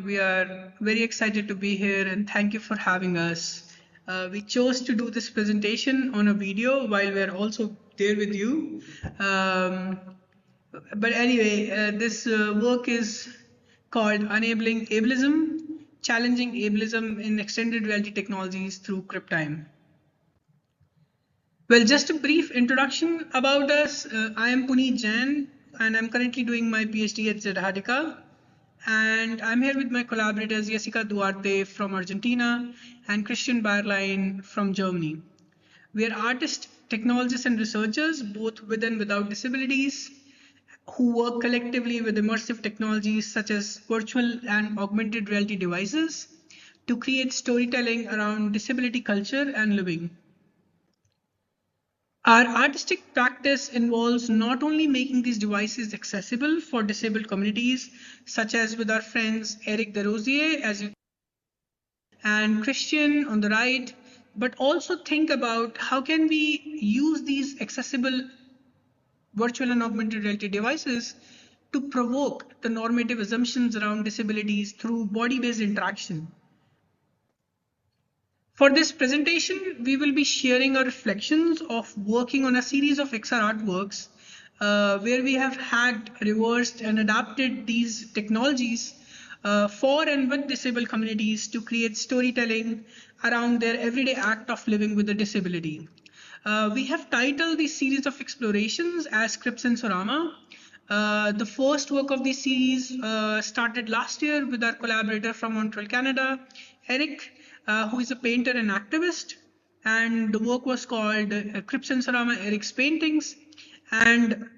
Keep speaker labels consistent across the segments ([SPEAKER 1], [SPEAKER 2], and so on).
[SPEAKER 1] We are very excited to be here and thank you for having us. We chose to do this presentation on a video while we're also there with you. But anyway, this work is called Enabling Ableism, Challenging Ableism in Extended Reality Technologies through Crip Time. Well, just a brief introduction about us. I am Puneet Jain, and I'm currently doing my PhD at Zurich. And I'm here with my collaborators, Yesica Duarte from Argentina and Christian Bayerlein from Germany. We are artists, technologists, and researchers, both with and without disabilities, who work collectively with immersive technologies such as virtual and augmented reality devices to create storytelling around disability culture and living. Our artistic practice involves not only making these devices accessible for disabled communities, such as with our friends Eric Desrosiers and Christian on the right, but also think about how can we use these accessible virtual and augmented reality devices to provoke the normative assumptions around disabilities through body-based interaction. For this presentation, we will be sharing our reflections of working on a series of XR artworks where we have had reversed and adapted these technologies for and with disabled communities to create storytelling around their everyday act of living with a disability. We have titled this series of explorations as Crip Sensorama. The first work of this series started last year with our collaborator from Montreal, Canada, Eric, who is a painter and activist, and the work was called Crip Sensorama Eric's Paintings. And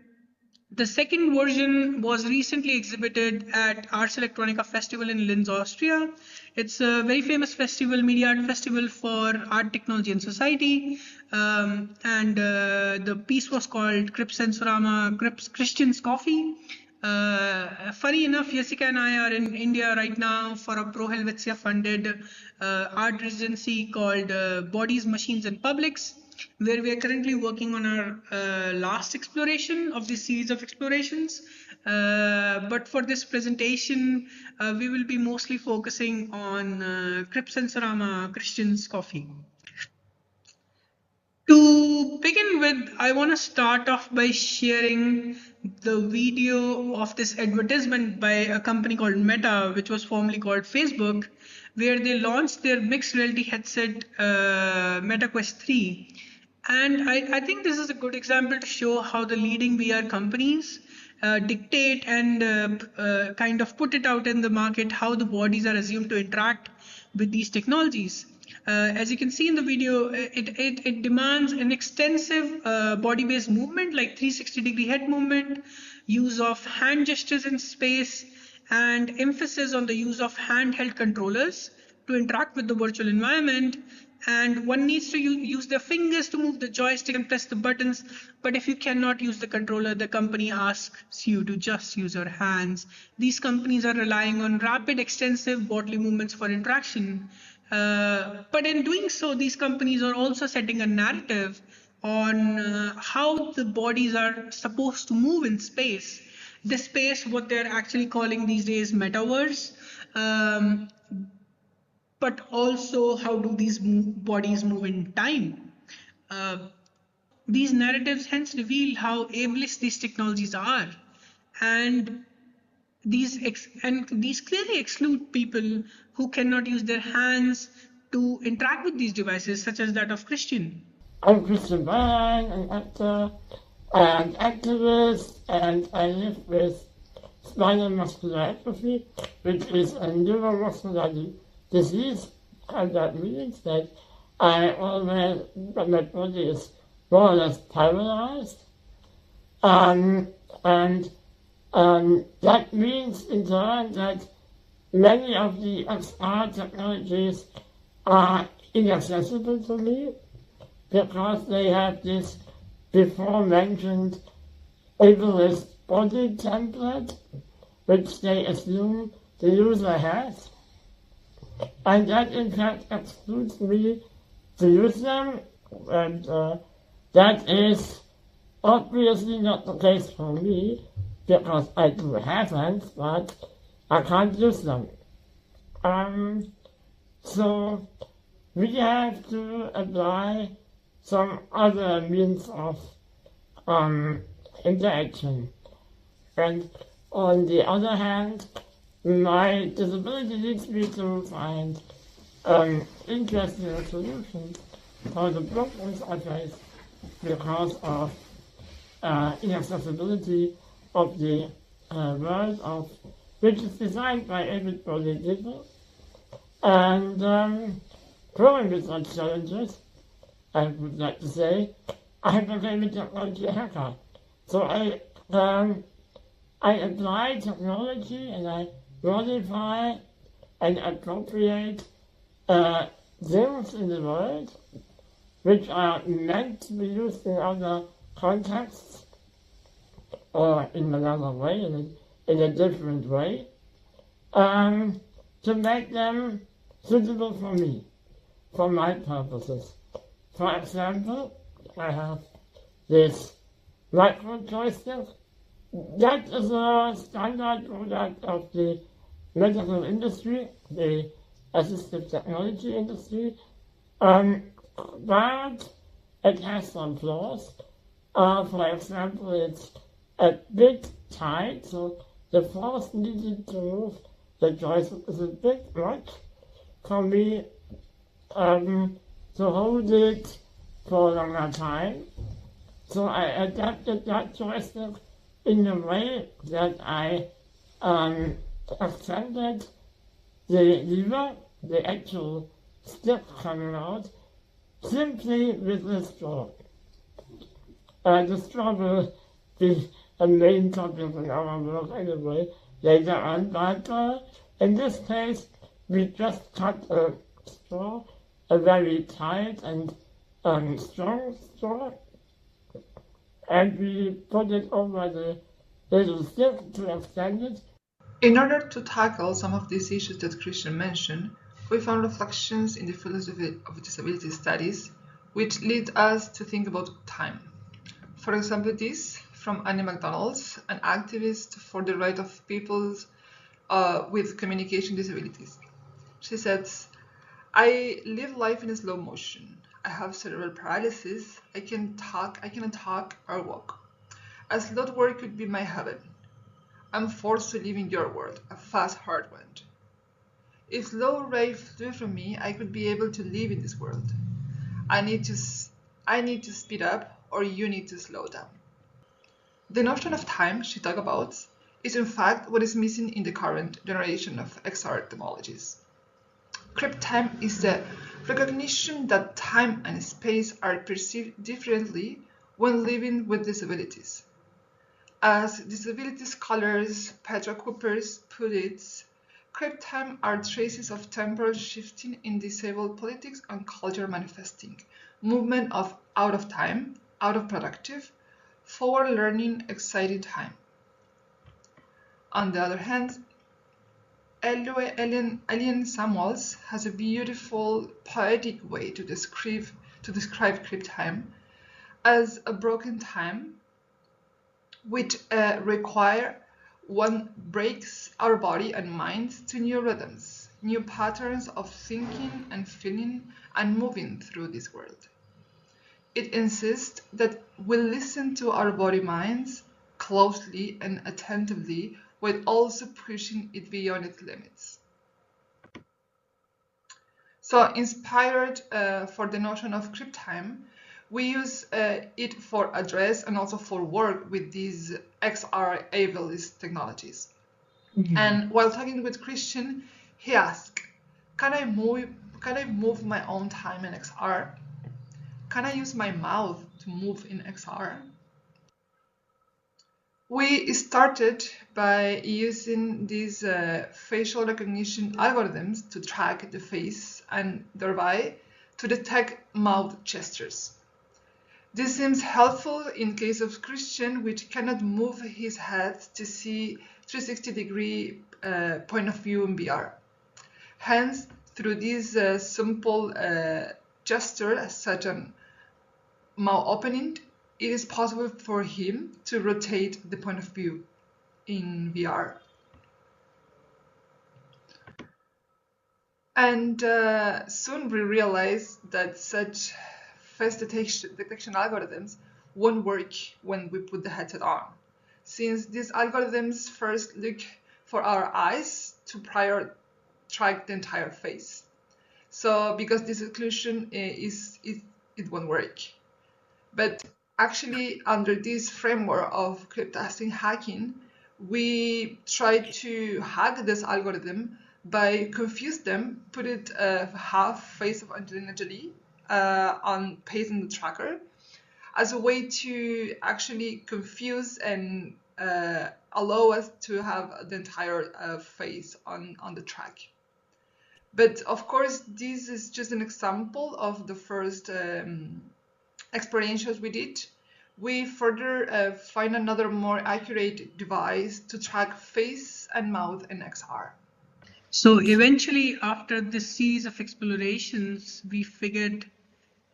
[SPEAKER 1] the second version was recently exhibited at Ars Electronica Festival in Linz, Austria. It's a very famous festival, media art festival for art, technology, and society. The piece was called Crip Sensorama, Christian's Coffee. Funny enough, Yesica and I are in India right now for a Pro Helvetia funded art residency called Bodies, Machines, and Publics, where we are currently working on our last exploration of this series of explorations. But for this presentation, we will be mostly focusing on Crip Sensorama, Christian's Coffee. To begin with, I want to start off by sharing the video of this advertisement by a company called Meta, which was formerly called Facebook, where they launched their mixed reality headset Meta Quest 3. And I think this is a good example to show how the leading VR companies dictate and kind of put it out in the market, how the bodies are assumed to interact with these technologies. As you can see in the video, it demands an extensive body-based movement like 360-degree head movement, use of hand gestures in space, and emphasis on the use of handheld controllers to interact with the virtual environment. And one needs to use their fingers to move the joystick and press the buttons. But if you cannot use the controller, the company asks you to just use your hands. These companies are relying on rapid, extensive bodily movements for interaction. But in doing so, these companies are also setting a narrative on how the bodies are supposed to move in space. The space, what they're actually calling these days metaverse. But also how do these bodies move in time? These narratives hence reveal how ableist these technologies are, and these clearly exclude people who cannot use their hands to interact with these devices, such as that of Christian.
[SPEAKER 2] I'm Christian Bayerlein, an actor and activist, and I live with spinal muscular atrophy, which is a neuromuscular disease, and that means that my body is more or less paralyzed, and that means in turn that many of the XR technologies are inaccessible to me because they have this before mentioned ableist body template, which they assume the user has. And that in fact excludes me to use them, and that is obviously not the case for me because I do have hands, but I can't use them. So we have to apply some other means of interaction. And on the other hand, my disability leads me to find interesting solutions for the problems I face because of inaccessibility of the world of which is designed by able-bodied people. And growing with such challenges, I would like to say, I became a technology hacker. So I apply technology and I modify and appropriate things in the world which are meant to be used in other contexts or in another way, in a different way, to make them suitable for me, for my purposes. For example, I have this micro joystick. That is a standard product of the medical industry, the assistive technology industry, but it has some flaws. For example, it's a bit tight, so the force needed to move the joystick is a bit much for me to hold it for a longer time. So I adapted that joystick in a way that I extended the lever, the actual stick coming out, simply with the straw. The straw will be a main topic in our work anyway later on, but in this case we just cut a straw, a very tight and strong straw, and we put it over the little stick to extend it.
[SPEAKER 3] In order to tackle some of these issues that Christian mentioned, we found reflections in the philosophy of disability studies which lead us to think about time. For example, this from Annie McDonald's, an activist for the right of people with communication disabilities. She says, I live life in slow motion. I have cerebral paralysis. I cannot talk or walk. A slow work could be my heaven. I'm forced to live in your world, a fast hard one. If slow ray flew from me, I could be able to live in this world. I need to speed up, or you need to slow down. The notion of time she talked about is in fact what is missing in the current generation of XR etymologies. Crip time is the recognition that time and space are perceived differently when living with disabilities. As disability scholars Petra Coopers put it, Crip time are traces of temporal shifting in disabled politics and culture manifesting, movement of out of time, out of productive, forward learning, exciting time. On the other hand, Elian Samuels has a beautiful poetic way to describe Crip time as a broken time which require one breaks our body and mind to new rhythms, new patterns of thinking and feeling and moving through this world. It insists that we listen to our body minds closely and attentively while also pushing it beyond its limits. So inspired for the notion of Crip time, we use it for address and also for work with these XR ableist technologies. Mm-hmm. And while talking with Christian, he asked, can I move my own time in XR? Can I use my mouth to move in XR? We started by using these facial recognition algorithms to track the face and thereby to detect mouth gestures. This seems helpful in case of Christian, which cannot move his head to see 360-degree point of view in VR. Hence, through this simple gesture, such as mouth opening, it is possible for him to rotate the point of view in VR. And soon we realized that such face detection algorithms won't work when we put the headset on, since these algorithms first look for our eyes to prior track the entire face. So because this exclusion it won't work. But actually, under this framework of cryptastic hacking, we try to hack this algorithm by confuse them, put it half face of Angelina Jolie on pasting the tracker as a way to actually confuse and allow us to have the entire face on the track. But of course, this is just an example of the first experiences we did. We further find another more accurate device to track face and mouth in XR.
[SPEAKER 1] So eventually, after this series of explorations, we figured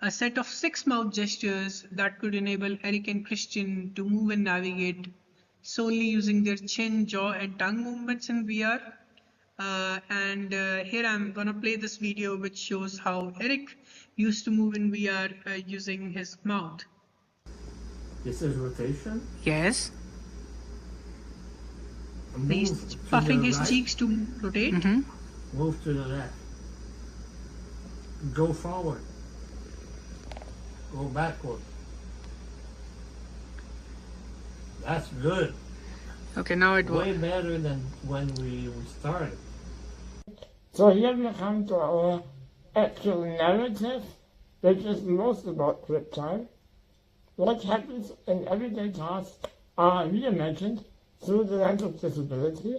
[SPEAKER 1] a set of 6 mouth gestures that could enable Eric and Christian to move and navigate solely using their chin, jaw, and tongue movements in VR. Here I'm gonna play this video which shows how Eric used to move in VR using his mouth.
[SPEAKER 2] This is rotation.
[SPEAKER 1] Yes. He's
[SPEAKER 2] Move
[SPEAKER 1] puffing
[SPEAKER 2] to the
[SPEAKER 1] his
[SPEAKER 2] right,
[SPEAKER 1] cheeks to rotate.
[SPEAKER 2] move to the left. Go forward. Go backward. That's good.
[SPEAKER 1] Okay, now it
[SPEAKER 2] Way
[SPEAKER 1] works.
[SPEAKER 2] better than when we started. So here we come to our actual narrative, which is most about Crip time. What happens in everyday tasks are reimagined through the lens of disability,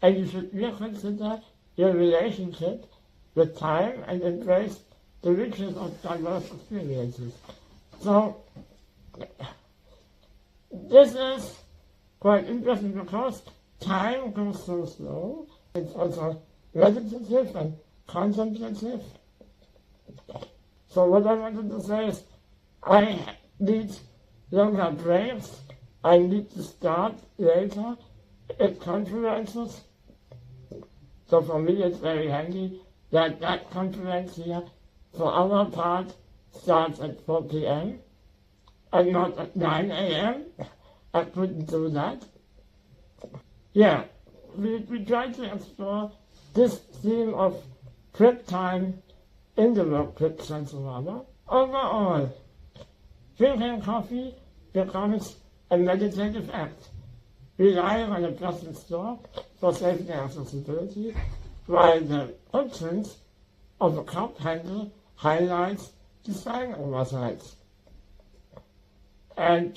[SPEAKER 2] and you should reconsider your relationship with time and embrace the richness of diverse experiences. So, this is quite interesting because time goes so slow. It's also meditative and contemplative. So what I wanted to say is, I need longer breaks. I need to start later at conferences. So for me it's very handy that that conference here for our part starts at 4 p.m. and not at 9 a.m. I couldn't do that. Yeah, we try to explore this theme of Crip time in the work Crip Sensorama. Overall, drinking coffee becomes a meditative act, relying on a plastic store for safety and accessibility, while the entrance of a cup handle highlights design oversights. And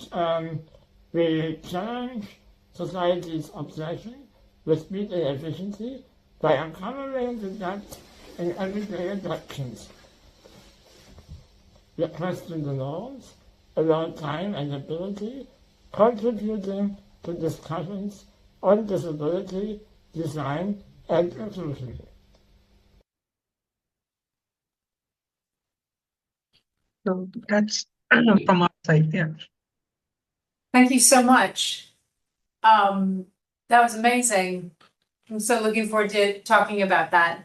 [SPEAKER 2] we challenge society's obsession with speed and efficiency by uncovering the gaps in everyday adaptations. We question the norms around time and ability, contributing to discussions on disability, design, and inclusion.
[SPEAKER 1] So that's from our side, yeah.
[SPEAKER 4] Thank you so much. That was amazing. I'm so looking forward to talking about that.